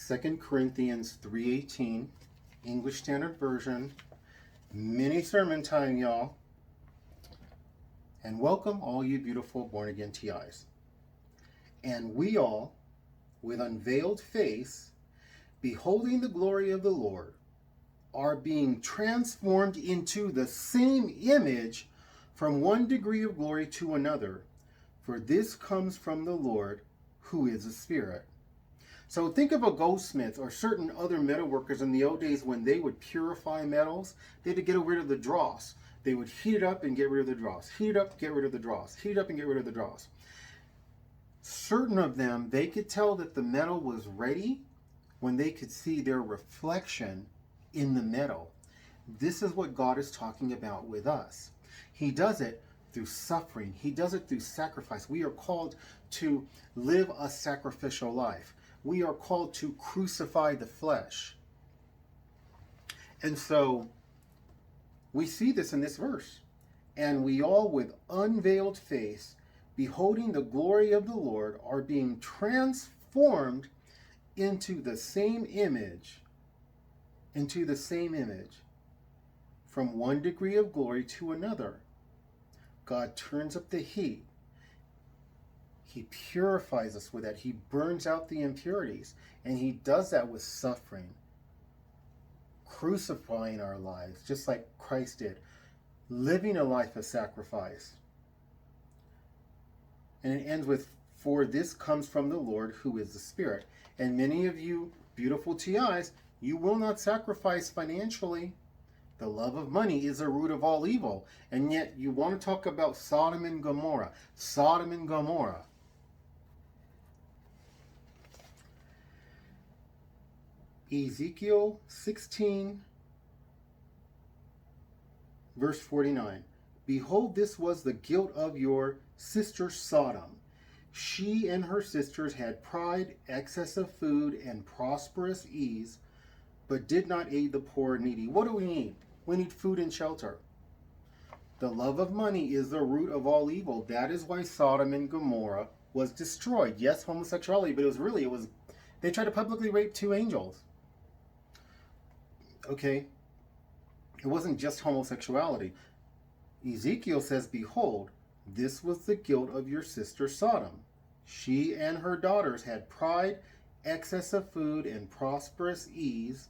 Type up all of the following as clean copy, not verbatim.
2 Corinthians 3:18, English Standard Version. Mini sermon time, y'all. And welcome all you beautiful born-again TIs. And we all, with unveiled face, beholding the glory of the Lord, are being transformed into the same image from one degree of glory to another. For this comes from the Lord, who is a Spirit. So think of a goldsmith or certain other metal workers in the old days when they would purify metals. They had to get rid of the dross. They would heat it up and get rid of the dross. Heat it up, get rid of the dross. Heat it up and get rid of the dross. Certain of them, they could tell that the metal was ready when they could see their reflection in the metal. This is what God is talking about with us. He does it through suffering. He does it through sacrifice. We are called to live a sacrificial life. We are called to crucify the flesh. And so we see this in this verse. And we all with unveiled face, beholding the glory of the Lord, are being transformed into the same image, from one degree of glory to another. God turns up the heat. He purifies us with that. He burns out the impurities. And he does that with suffering. Crucifying our lives, just like Christ did. Living a life of sacrifice. And it ends with, for this comes from the Lord, who is the Spirit. And many of you beautiful TIs, you will not sacrifice financially. The love of money is the root of all evil. And yet you want to talk about Sodom and Gomorrah. Sodom and Gomorrah. Ezekiel 16, verse 49. Behold, this was the guilt of your sister Sodom. She and her sisters had pride, excess of food, and prosperous ease, but did not aid the poor and needy. What do we need? We need food and shelter. The love of money is the root of all evil. That is why Sodom and Gomorrah was destroyed. Yes, homosexuality, but they tried to publicly rape 2 angels. Okay, it wasn't just homosexuality. Ezekiel says, behold, this was the guilt of your sister Sodom. She and her daughters had pride, excess of food, and prosperous ease,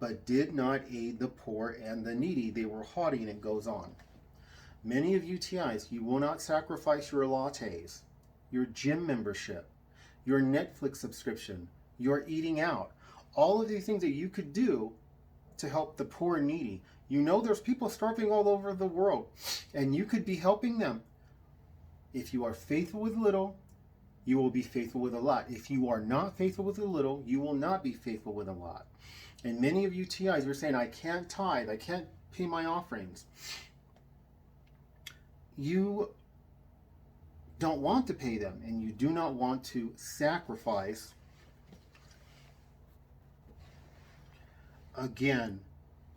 but did not aid the poor and the needy. They were haughty, and it goes on. Many of you TIs, you will not sacrifice your lattes, your gym membership, your Netflix subscription, your eating out. All of these things that you could do to help the poor and needy. You know there's people starving all over the world, and you could be helping them. If you are faithful with little, you will be faithful with a lot. If you are not faithful with a little, you will not be faithful with a lot. And many of you TIs are saying, I can't tithe, I can't pay my offerings. You don't want to pay them, and you do not want to sacrifice. Again,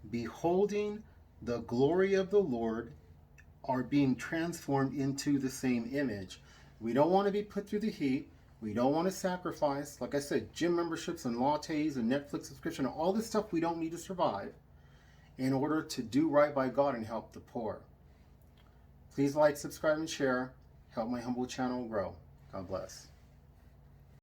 beholding the glory of the Lord, are being transformed into the same image. We don't want to be put through the heat. We don't want to sacrifice, like I said, gym memberships and lattes and Netflix subscription, all this stuff we don't need to survive in order to do right by God and help the poor. Please like, subscribe, and share. Help my humble channel grow. God bless.